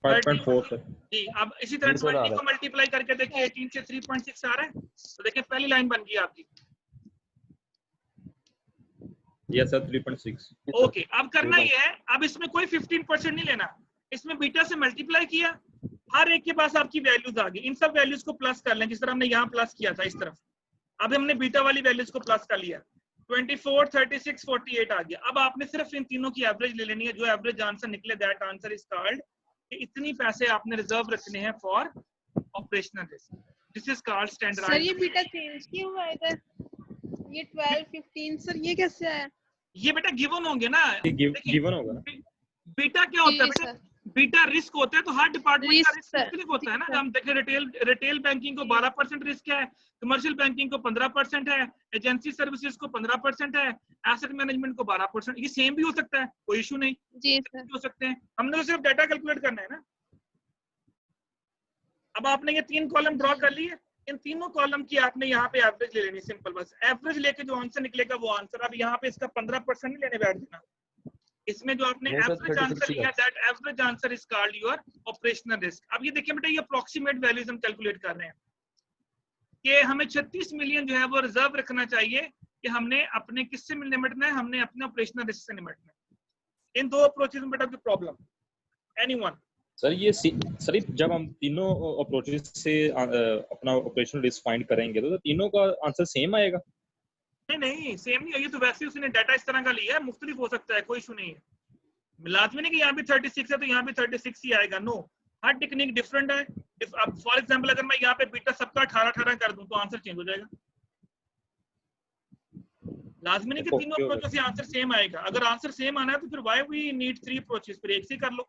5.4 सर। जी, अब इसी तरह 20 को मल्टीप्लाई करके देखिए 18 से 3.6 आ रहा है। तो देखिए पहली लाइन बन गई आपकी। Yes sir 3.6। ओके, अब करना ये है, अब इसमें कोई 15% नहीं लेना, इसमें बीटा से मल्टीप्लाई किया, हर एक के पास आपकी वैल्यूज आ गई। इन सब वैल्यूज को प्लस कर लें, जिस तरह हमने यहाँ प्लस किया था इस तरफ। अब हमने बीटा वाली वैल्यूज को प्लस कर लिया, 24, 36, 48 आ गया। अब आपने सिर्फ इन तीनों की एवरेज ले लेनी है। जो एवरेज आंसर निकले दैट आंसर इज कॉल्ड, इतनी पैसे आपने रिजर्व रखने हैं for operational risk. This is called standard. Sir ये बीटा चेंज क्यों हुआ इधर? ये 12, 15 सर ये कैसे आया? ये बेटा गिवन होंगे ना, गिवन होगा ना। बीटा क्या होता है बेटा? बीटा रिस्क होता है, तो हर डिपार्टमेंट का रिस्क मुख्तलिफ होता है ना। हम देखें रिटेल बैंकिंग को 12% रिस्क है, कमर्शियल बैंकिंग को 15% है, एजेंसी सर्विसेज को 15% है, एसेट मैनेजमेंट को 12%। ये सेम भी हो सकता है, कोई इशू नहीं जी सर। हो सकते हैं। हमने तो सिर्फ डाटा कैलकुलेट करना है ना। अब आपने ये 3 कॉलम ड्रॉ कर लिए, इन तीनों कॉलम की आपने यहाँ पे एवरेज ले लेनी, सिंपल। बस एवरेज लेके जो आंसर निकलेगा वो आंसर। अब यहाँ पे इसका 15% नहीं लेने बैठ देना। इसमें जो आपने एवरेज आंसर लिया, that average answer is called your operational risk. अब ये देखिए बेटा, ये अप्रोक्सीमेट वैल्यूज हम कैलकुलेट कर रहे हैं कि हमें 36 मिलियन जो है वो रिजर्व रखना चाहिए कि हमने अपने किससे निपटना है, हमने अपने ऑपरेशनल रिस्क से निपटना है। इन दो अप्रोचेस में बेटा की प्रॉब्लम एनीवन? सर ये सर जब हम तीनों अप्रोचेस से अपना ऑपरेशनल रिस्क फाइंड करेंगे तो तीनों का आंसर सेम आएगा? नहीं सेम नहीं है। ये तो वैसे ही उसने डाटा इस तरह का लिया है, मुख्तलिफ हो सकता है, कोई इशू नहीं है। लाजमी नहीं कि यहाँ भी 36 है तो यहाँ भी 36 ही आएगा, नो। हर टेक्निक डिफरेंट है। अब फॉर एग्जांपल अगर मैं यहाँ पे बीटा सबका 18 कर दूं तो आंसर चेंज हो जाएगा। लाजमी नहीं कि तीनों अप्रोचों से आंसर सेम आएगा। अगर आंसर सेम आना है तो फिर व्हाई वी नीड 3 अप्रोचेस, फिर एक से कर लो।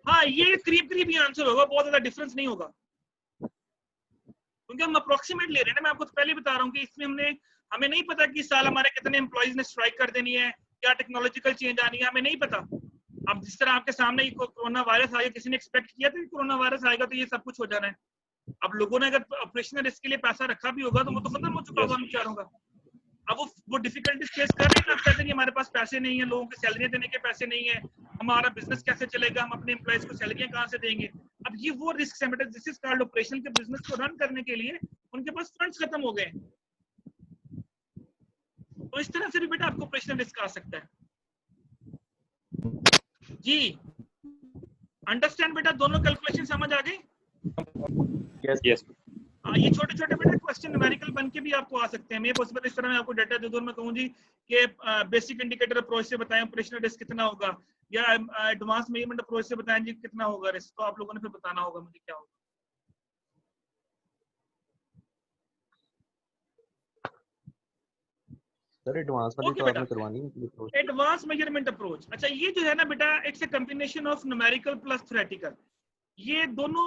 हाँ, ये करीब ही आंसर होगा, बहुत ज्यादा डिफरेंस नहीं होगा, क्योंकि हम अप्रोक्सीमेट ले रहे हैं ना। मैं आपको तो पहले बता रहा हूँ कि इसमें हमें नहीं पता कि इस साल हमारे कितने एम्प्लॉइज ने स्ट्राइक कर देनी है, क्या टेक्नोलॉजिकल चेंज आनी है, हमें नहीं पता। अब जिस तरह आपके सामने कोरोना वायरस आया, किसी ने एक्सपेक्ट किया था कि कोरोना वायरस आएगा तो ये सब कुछ हो जाना है। अब लोगों ने अगर ऑपरेशनल रिस्क के लिए पैसा रखा भी होगा तो वो तो खत्म हो चुका होगा बेचारों का। अब वो डिफिकल्टीज फेस कर रहे हैं। आप कहते हैं हमारे पास पैसे नहीं है, लोगों को सैलरियां देने के पैसे नहीं है, हमारा बिजनेस कैसे चलेगा, हम अपने एम्प्लॉइज को सैलरियां कहाँ से देंगे। अब ये वो रिस्क है बेटा, दिस इज कॉल्ड ऑपरेशनल के बिजनेस को रन करने के लिए उनके पास फंड्स खत्म हो गए। तो इस तरह से भी बेटा आपको ऑपरेशनल रिस्क आ सकता है। जी अंडरस्टैंड बेटा, दोनों कैलकुलेशन समझ आ गई? यस। ये छोटे छोटे बेटा क्वेश्चन न्यूमेरिकल बन के भी आपको आ सकते हैं। मैं पॉसिबल इस तरह मैं आपको डाटा दे दूं, मैं कहूं जी कि बेसिक इंडिकेटर अप्रोच से बताएं ऑपरेशनल रिस्क कितना होगा, या एडवांस मेजरमेंट अप्रोच से बताएं जी कितना होगा रिस्क, तो आप लोगों ने फिर बताना होगा मुझे क्या होगा। सर एडवांस वाली तो आपने करवानी है। एडवांस मेजरमेंट अप्रोच, अच्छा ये जो है ना बेटा, it's a combination of numerical plus theoretical. ये दोनों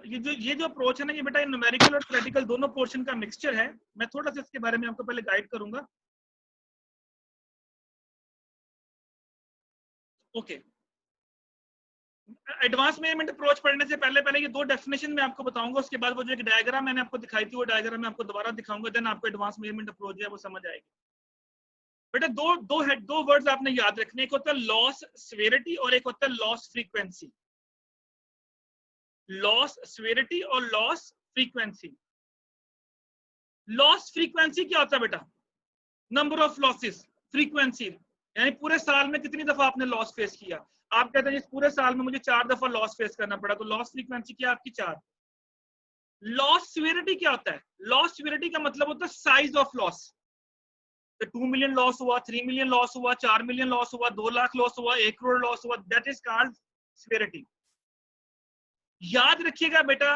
ये जो अप्रोच है ना, ये बेटा न्यूमेरिकल और थ्योरेटिकल दोनों पोर्शन का मिक्सचर है। मैं थोड़ा सा इसके बारे में आपको पहले गाइड करूंगा। ओके, एडवांस मेजरमेंट अप्रोच पढ़ने से पहले ये दो डेफिनेशन मैं आपको बताऊंगा, उसके बाद वो जो एक डायग्राम मैंने आपको दिखाई थी वो डायग्राम मैं आपको दोबारा दिखाऊंगा, देन आपको एडवांस मेजरमेंट अप्रोच है वो समझ आएगी। बेटा दो वर्ड्स आपने याद रखने, एक होता है लॉस सेवेरिटी और एक होता है लॉस फ्रीक्वेंसी। लॉस सेवेरिटी और लॉस फ्रीक्वेंसी। लॉस फ्रीक्वेंसी क्या होता है बेटा? Number of losses. फ्रीक्वेंसी यानी पूरे साल में कितनी दफा आपने लॉस फेस किया। आप कहते हैं इस पूरे साल में मुझे 4 दफा लॉस फेस करना पड़ा, तो लॉस फ्रीक्वेंसी क्या आपकी 4। लॉस सिवियरिटी क्या होता है? लॉस सिवियरिटी का मतलब होता है साइज ऑफ लॉस। तो 2 मिलियन लॉस हुआ, 3 मिलियन लॉस हुआ, 4 मिलियन लॉस हुआ, 2 लाख लॉस हुआ, 1 करोड़ लॉस हुआ, दैट इज कॉल्ड सिवियरिटी। याद रखिएगा बेटा,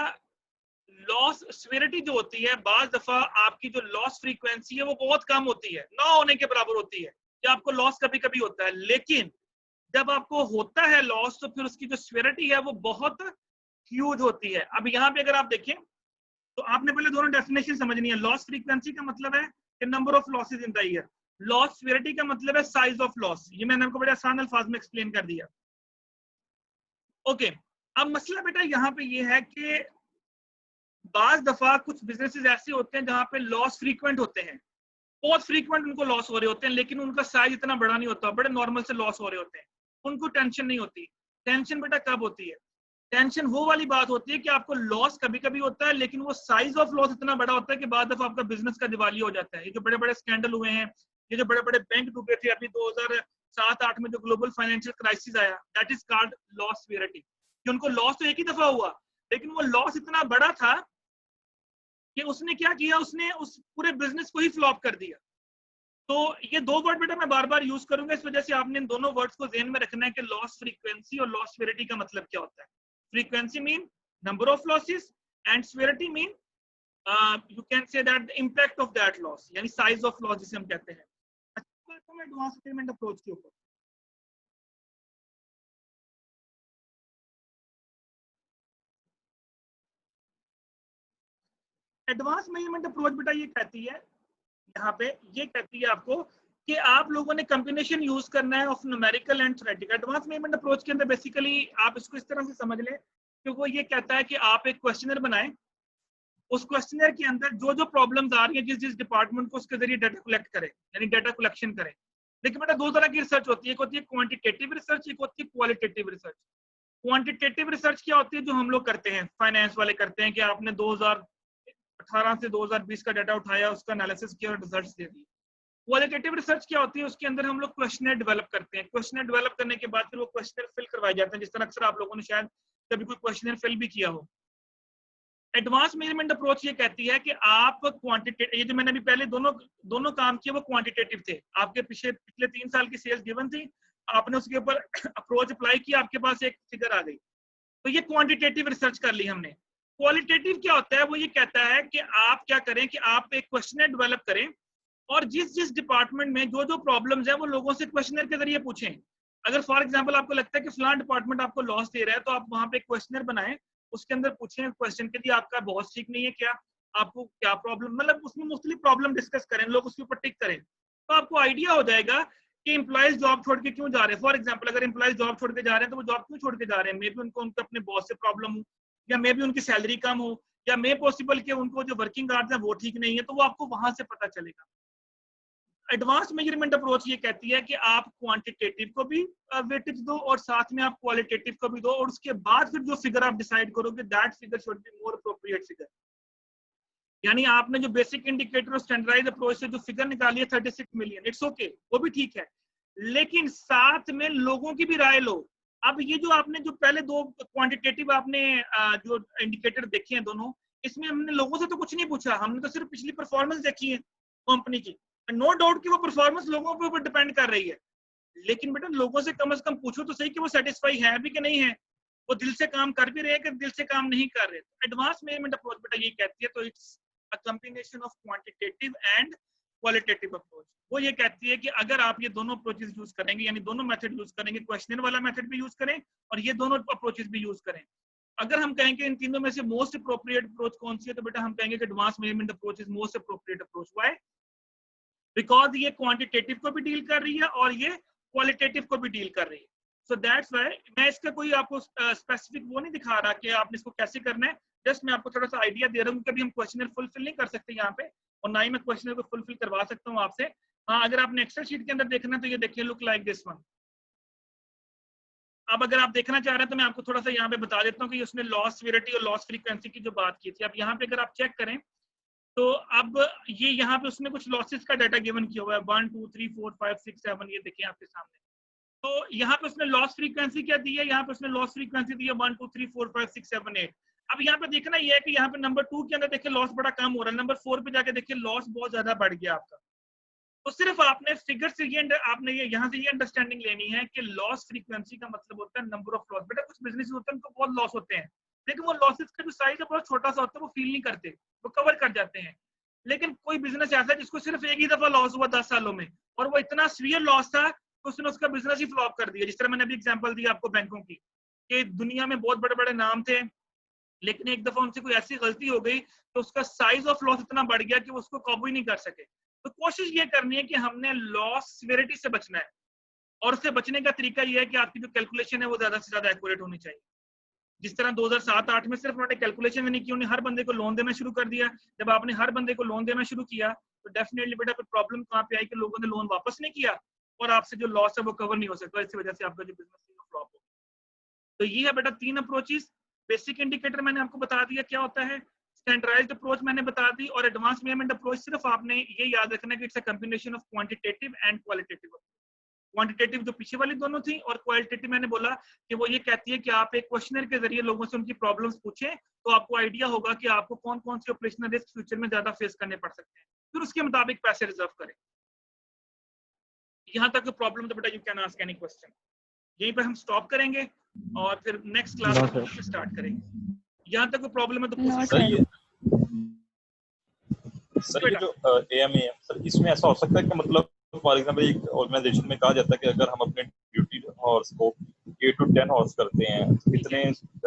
लॉस सिवियरिटी जो होती है, बाज दफा आपकी जो लॉस फ्रीक्वेंसी है वो बहुत कम होती है, ना होने के बराबर होती है, कि आपको लॉस कभी कभी होता है, लेकिन जब आपको होता है लॉस तो फिर उसकी जो सिवियरिटी है वो बहुत ह्यूज होती है। अब यहाँ पे अगर आप देखें तो आपने पहले दोनों डेफिनेशन समझनी है। लॉस फ्रीक्वेंसी का मतलब है कि number of losses in the year, loss severity का मतलब है साइज ऑफ लॉस। ये मैंने आपको बड़े आसान अल्फाज में एक्सप्लेन कर दिया। ओके, अब मसला बेटा यहाँ पे ये है कि बाज दफा कुछ बिजनेसेस ऐसे होते हैं जहां पे लॉस फ्रीक्वेंट होते हैं, बहुत फ्रीक्वेंट उनको लॉस हो रहे होते हैं, लेकिन उनका साइज इतना बड़ा नहीं होता, बड़े नॉर्मल से लॉस हो रहे होते हैं, उनको टेंशन नहीं होती। टेंशन बेटा कब होती है? टेंशन वो वाली बात होती है कि आपको लॉस कभी कभी होता है, लेकिन वो साइज ऑफ लॉस इतना बड़ा होता है कि बाद दफा आपका बिजनेस का दिवालिया हो जाता है। ये जो बड़े बड़े स्कैंडल हुए हैं, ये जो बड़े बड़े बैंक डूबे थे अभी 2007-8 में, जो ग्लोबल फाइनेंशियल क्राइसिस आया, that is called loss severity. कि उनको लॉस तो एक ही दफा हुआ, लेकिन वो लॉस इतना बड़ा था कि उसने क्या किया, उसने उस पूरे बिजनेस को ही फ्लॉप कर दिया। तो ये दो वर्ड बेटा मैं बार बार यूज करूंगा, इस वजह से आपने इन दोनों वर्ड्स को ध्यान में रखना है कि लॉस फ्रीक्वेंसी और लॉस सिवियरिटी का मतलब क्या होता है। Frequency mean number of losses and severity mean you can say that the impact of that loss, यानी साइज ऑफ लॉस जिसे हम कहते हैं। अच्छा, बात है एडवांस पेमेंट अप्रोच के ऊपर। एडवांस मेजरमेंट अप्रोच बेटा ये कहती है, यहाँ पे ये कहती है आपको कि आप लोगों ने कॉम्बिनेशन यूज करना है of numerical and theoretical. Advance measurement approach के अंदर बेसिकली आप इसको इस तरह से समझ लें कि वो ये कहता है कि आप एक क्वेश्चनर बनाएं, उस क्वेश्चनर के अंदर जो जो प्रॉब्लम्स आ रही है जिस जिस डिपार्टमेंट को, उसके जरिए डाटा कलेक्ट करें, यानी डाटा कलेक्शन करें। देखिए बेटा, दो तरह की रिसर्च होती है, एक होती है क्वांटिटेटिव रिसर्च, एक होती है क्वालिटेटिव रिसर्च। क्वांटिटेटिव रिसर्च क्या होती है? जो हम लोग करते हैं, फाइनेंस वाले करते हैं, कि आपने 2018 से 2020 का डाटा उठाया, उसका एनालिसिस किया और रिजल्ट्स दे दिए। क्वालिटेटिव रिसर्च क्या होती है? उसके अंदर हम लोग क्वेश्चनर डेवलप करते हैं, क्वेश्चनर डेवलप करने के बाद फिर वो क्वेश्चनर फिल करवाए जाते हैं, जिस तरह अक्सर आप लोगों ने शायद कभी कोई क्वेश्चनर फिल भी किया हो। एडवांस मेजरमेंट अप्रोच ये कहती है कि आप क्वांटिटेटिव, ये जो मैंने अभी पहले दोनों काम किए वो क्वांटिटेटिव थे, आपके पिछले 3 साल की सेल्स गिवन थी, आपने उसके ऊपर अप्रोच अप्लाई किया, आपके पास एक फिगर आ गई, तो ये क्वांटिटेटिव रिसर्च कर ली हमने। क्वालिटेटिव क्या होता है? वो ये कहता है कि आप क्या करें कि आप एक क्वेश्चनर डेवलप करें और जिस जिस डिपार्टमेंट में जो जो प्रॉब्लम्स है वो लोगों से क्वेश्चनर के जरिए पूछें। अगर फॉर एग्जांपल आपको लगता है कि फलां डिपार्टमेंट आपको लॉस दे रहा है, तो आप वहां पे क्वेश्चनर बनाएं, उसके अंदर पूछें क्वेश्चन के लिए, आपका बॉस ठीक नहीं है क्या, आपको क्या प्रॉब्लम, मतलब उसमें मुख्तलिफ प्रॉब्लम डिस्कस करें, लोग उसके ऊपर टिक करें, तो आपको आइडिया हो जाएगा कि एम्प्लॉइज जॉब छोड़ के क्यों जा रहे हैं। फॉर एग्जांपल अगर एम्प्लॉइज जॉब छोड़ के जा रहे हैं तो वो जॉब क्यों छोड़ के जा रहे हैं? मे बी उनको उनके अपने बॉस से प्रॉब्लम हो, या मे बी उनकी सैलरी कम हो, या मे पॉसिबल कि उनको जो वर्किंग आवर्स है वो ठीक नहीं है, तो वो आपको वहां से पता चलेगा। एडवांस मेजरमेंट अप्रोच ये कहती है कि आप क्वांटिटेटिव को भी वेटेज दो और साथ में आप क्वालिटेटिव को भी दो, और उसके बाद फिर जो फिगर आप डिसाइड करोगे that figure should be more appropriate figure. यानी आपने जो बेसिक इंडिकेटर और स्टैंडर्डाइज अप्रोच से जो फिगर निकाली है 36 मिलियन, इट्स ओके, वो भी ठीक है, लेकिन साथ में लोगों की भी राय लो। अब ये जो आपने जो पहले दो क्वांटिटेटिव आपने जो इंडिकेटर देखे हैं दोनों, इसमें हमने लोगों से तो कुछ नहीं पूछा, हमने तो सिर्फ पिछली परफॉर्मेंस देखी है कंपनी की। नो डाउट कि वो परफॉर्मेंस लोगों के ऊपर डिपेंड कर रही है, लेकिन बेटा लोगों से कम पूछो तो सही कि वो सेटिस्फाई है भी कि नहीं है, वो दिल से काम कर भी रहे हैं कि दिल से काम नहीं कर रहे। एडवांस मेजरमेंट अप्रोच बेटा ये कहती है, तो it's a combination of quantitative and qualitative approach. वो ये कहती है कि अगर आप ये दोनों अप्रोचेस यूज करेंगे, यानी दोनों मेथड यूज करेंगे, क्वेश्चनर वाला मेथड भी यूज करें और ये दोनों अप्रोचेस भी यूज करें, अगर हम कहेंगे इन तीनों में से मोस्ट अप्रोप्रिएट अप्रोच कौन सी है, तो बेटा हम कहेंगे कि advance measurement approach is most appropriate approach. Why? Because ये क्वांटिटेटिव को भी डील कर रही है और ये क्वालिटेटिव को भी डील कर रही है। सो दैट्स व्हाई मैं इसका कोई आपको स्पेसिफिक वो नहीं दिखा रहा कि आपने इसको कैसे करना है, जस्ट मैं आपको थोड़ा सा आइडिया दे रहा हूँ। कभी हम क्वेश्चनर फुलफिल नहीं कर सकते यहाँ पे, और ना ही मैं क्वेश्चनर को फुलफिल करवा सकता हूँ आपसे। हाँ, अगर आपने एक्सेल शीट के अंदर देखना है तो ये देखिए, लुक लाइक दिस वन। अब अगर आप देखना चाह रहे हैं तो मैं आपको थोड़ा सा यहाँ पे बता देता हूँ कि उसने लॉस सिवियरिटी और लॉस फ्रीक्वेंसी की जो बात की थी। अब यहाँ पे अगर आप चेक करें तो अब ये यहाँ पे उसने कुछ लॉसेस का डाटा गिवन किया हुआ है, 1 2 3 4 5 6 7, ये देखिए आपके सामने। तो यहाँ पे उसने लॉस फ्रीक्वेंसी क्या दी है? यहाँ पे उसने लॉस फ्रीक्वेंसी दी है 1 2 3 4 5 6 7 8। अब यहाँ पे देखना ये है कि यहाँ पे नंबर 2 के अंदर देखिए लॉस बड़ा कम हो रहा है, नंबर 4 पे जाके देखिए लॉस बहुत ज्यादा बढ़ गया आपका। तो सिर्फ आपने फिगर से ये आपने ये यहाँ से ये अंडरस्टैंडिंग लेनी है कि लॉस फ्रीक्वेंसी का मतलब होता है नंबर ऑफ लॉस। बेटा कुछ बिजनेस होते हैं उनको बहुत लॉस होते हैं, लेकिन वो लॉसेस का जो साइज है बहुत छोटा सा होता है, वो फील नहीं करते, वो कवर कर जाते हैं। लेकिन कोई बिजनेस ऐसा है जिसको सिर्फ एक ही दफा लॉस हुआ 10 सालों में, और वो इतना सीवियर लॉस था तो उसने उसका बिजनेस ही फ्लॉप कर दिया। जिस तरह मैंने अभी एग्जांपल दिया आपको बैंकों की, कि दुनिया में बहुत बड़े बड़े नाम थे, लेकिन एक दफा उनसे कोई ऐसी गलती हो गई तो उसका साइज ऑफ लॉस इतना बढ़ गया कि वो उसको काबू ही नहीं कर सके। तो कोशिश ये करनी है कि हमने लॉस सिवियरिटी से बचना है, और उससे बचने का तरीका ये है कि आपकी जो कैलकुलेशन है वो ज्यादा से ज्यादा एक्यूरेट होनी चाहिए। जिस तरह 2007-8 में सिर्फ उन्होंने कैलकुलेशन में नहीं की, उन्होंने हर बंदे को लोन देना शुरू कर दिया। जब आपने हर बंदे को लोन देना शुरू किया तो डेफिनेटली बेटा फिर प्रॉब्लम कहाँ पे आई कि लोगों ने लोन वापस नहीं किया और आपसे जो लॉस है वो कवर नहीं हो सकता, इसी वजह से आपका जो बिजनेस है वो फ्लॉप हो। तो ये है बेटा 3 अप्रोचेस। बेसिक इंडिकेटर मैंने आपको बता दिया क्या होता है, स्टैंडर्डाइज्ड अप्रोच मैंने बता दी, और एडवांस मेजरमेंट अप्रोच सिर्फ आपने ये याद रखना है कि it's a combination of quantitative and qualitative. Quantitative जो पीछे वाली दोनों थी, और क्वालिटेटिव मैंने बोला कि वो ये कहती है कि आप एक क्वेश्चनर के जरिए लोगों से उनकी प्रॉब्लम्स पूछें तो आपको आइडिया होगा कि आपको कौन कौन से ऑपरेशनल रिस्क फ्यूचर में ज्यादा फेस करने पड़ सकते हैं, फिर उसके मुताबिक पैसे रिजर्व करें। यहाँ तक प्रॉब्लम तो बेटा you can ask any question. यहीं पर हम स्टॉप करेंगे और फिर नेक्स्ट क्लास में स्टार्ट करेंगे। यहाँ तक कोई प्रॉब्लम है तो पूछ No, सकते हैं। सर ये जो AMA है सर, इसमें ऐसा हो सकता है कि मतलब फॉर एग्जांपल एक ऑर्गेनाइजेशन में कहा जाता है कि अगर हम अपने ड्यूटी हॉर्स को 8 to 10 हॉर्स करते हैं, इतने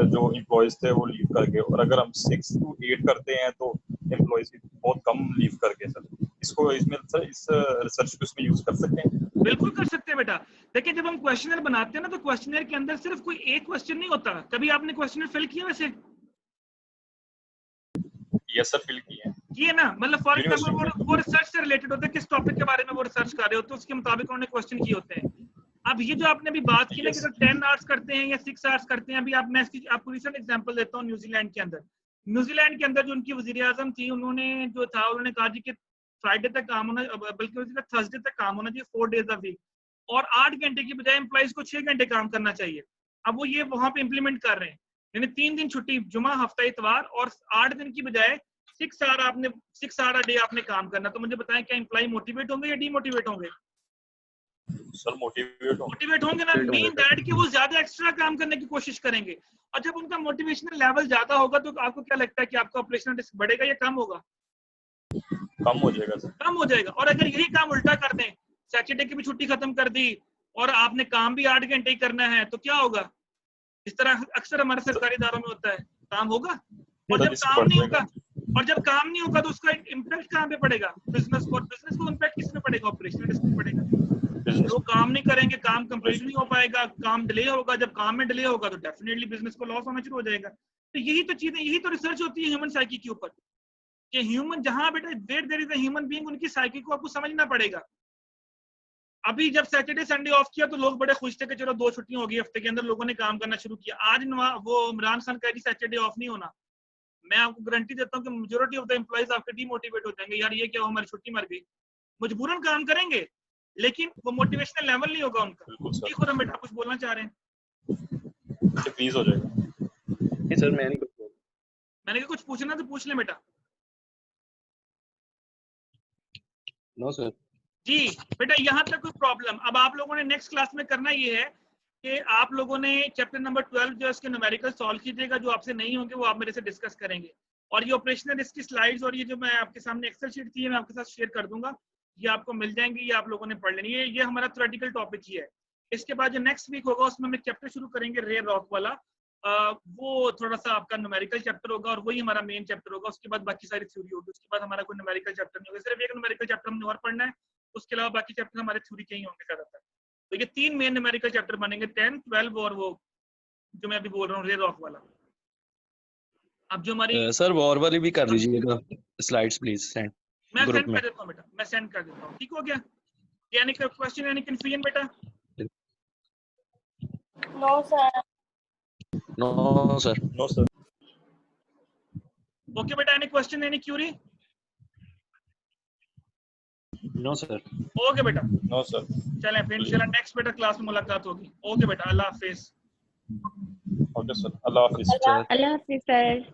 जो एम्प्लॉइज थे वो लीव करके, और अगर हम 6 to 8 करते हैं तो एम्प्लॉइज बहुत कम लीव करके, सर इसको इसमें सर इस रिसर्च को इसमें यूज कर सकते हैं? बिल्कुल कर सकते हैं बेटा। देखिए जब हम क्वेश्चनर बनाते हैं ना तो क्वेश्चनर के अंदर सिर्फ कोई एक क्वेश्चन नहीं होता। कभी आपने क्वेश्चनर फिल किया वैसे? यस सर, फिल किए हैं। किए ना, मतलब फॉर एग्जांपल वो रिसर्च से रिलेटेड होता है, किस टॉपिक के बारे में वो रिसर्च कर रहे होते हैं उसके मुताबिक उन्होंने क्वेश्चन किए होते हैं। अब ये जो आपने अभी बात की ना कि अगर 10 आवर्स करते हैं या 6 आवर्स करते हैं, अभी आप मैं आपको रिसेंट एग्जांपल देता हूँ। न्यूजीलैंड के अंदर जो उनकी वजीर आजम थी, उन्होंने जो था उन्होंने कहा जी कि फ्राइडे तक काम होना, बल्कि थर्सडे तक काम होना चाहिए 4 days a week, और 8 घंटे की बजाय एम्प्लॉइज को 6 घंटे काम करना चाहिए। अब वो ये वहां पे इम्प्लीमेंट कर रहे हैं, यानी 3 दिन छुट्टी, जुमा, हफ्ता, इतवार, और 8 दिन की बजाय 6 आवर a डे आपने काम करना। तो मुझे बताएं क्या एम्प्लॉय मोटिवेट होंगे या डीमोटिवेट होंगे? सर मोटिवेट होंगे ना, मीन दैट कि वो ज्यादा एक्स्ट्रा काम करने की कोशिश करेंगे। और जब उनका मोटिवेशनल लेवल ज्यादा होगा तो आपको क्या लगता है कि आपका ऑपरेशनल रिस्क बढ़ेगा या कम होगा? कम हो जाएगा सर। कम हो जाएगा। और अगर यही काम उल्टा कर दें, सैटरडे की भी छुट्टी खत्म कर दी और आपने काम भी 8 घंटे ही करना है, तो क्या होगा? इस तरह अक्सर हमारे सरकारी इदारों में होता है, काम होगा। और जब काम नहीं होगा तो उसका इम्पैक्ट कहाँ पे पड़ेगा? बिजनेस को इम्पैक्ट किस में पड़ेगा? ऑपरेशनल रिस्क में पड़ेगा। लोग काम नहीं करेंगे, काम कंप्लीट नहीं हो पाएगा, काम डिले होगा। जब काम में डिले होगा तो डेफिनेटली बिजनेस को लॉस होना शुरू हो जाएगा। तो यही तो चीजें, यही तो रिसर्च होती है ह्यूमन साइकी के ऊपर, कि ह्यूमन जहां बेटा where there is a human being, उनकी साइकी को आपको समझना पड़ेगा। अभी जब सैटरडे संडे ऑफ किया तो लोग बड़े खुश थे कि चलो 2 छुट्टियां हो गई हफ्ते के अंदर, लोगों ने काम करना शुरू किया। आज वो इमरान खान कह रही सैटरडे ऑफ नहीं होना, मैं आपको गारंटी देता हूं कि मेजॉरिटी ऑफ द एम्प्लॉइज आपके डीमोटिवेट हो जाएंगे। यार ये क्या, हमारी छुट्टी मर गई। मजबूरन काम करेंगे लेकिन वो मोटिवेशनल लेवल नहीं होगा उनका। ठीक हो रहा बेटा, कुछ बोलना चाह रहे हैं? फ्रीज हो जाएगा। नहीं सर, मैंने कहा कुछ पूछना तो पूछ ले बेटा। नो सर जी बेटा, यहाँ तक कोई प्रॉब्लम? अब आप लोगों ने नेक्स्ट क्लास में करना ये है कि आप लोगों ने चैप्टर नंबर 12 जो है उसके न्यूमेरिकल सॉल्व कीजिएगा। जो आपसे नहीं होंगे वो आप मेरे से डिस्कस करेंगे। और ये ऑपरेशनल रिस्क की स्लाइड्स और ये जो मैं आपके सामने एक्सेल शीट थी मैं आपके साथ शेयर कर दूंगा, ये आपको मिल जाएंगी, ये आप लोगों ने पढ़ लेनी है। ये हमारा थ्योरेटिकल टॉपिक ही है। इसके बाद जो नेक्स्ट वीक होगा उसमें हम एक चैप्टर शुरू करेंगे रेयर रॉक वाला, वो थोड़ा सा आपका न्यूमेरिकल चैप्टर होगा और वही हमारा मेन चैप्टर होगा। उसके बाद बाकी सारी थ्योरी होगी। उसके बाद हमारा कोई न्यूमेरिकल चैप्टर नहीं होगा, सिर्फ एक न्यूमेरिकल चैप्टर हमने और पढ़ना है। उसके अलावा बाकी चैप्टर हमारे थ्योरी के ही होंगे ज्यादातर। तो ये 3 मेन न्यूमेरिकल चैप्टर बनेंगे, 10, 12 और वो जो मैं अभी बोल रहा हूँ रेयर रॉक वाला। अब जो हमारी सर वो और वाली भी कर दीजिएगा स्लाइड्स प्लीज सेंड मैं ग्रुप सेंड में। कर देता हूँ बेटा, मैं सेंड कर देता हूँ। ठीक हो गया? यानी कि क्वेश्चन यानी कंफ्यूजन बेटा? No, sir. No sir. Okay बेटा, any question any query? No sir. Okay बेटा, नो सर। चलें फिर इंशाल्लाह नेक्स्ट बेटा क्लास में मुलाकात होगी। ओके बेटा, अल्लाह हाफिज। ओके सर, अल्लाह हाफिज। अल्लाह हाफिज सर।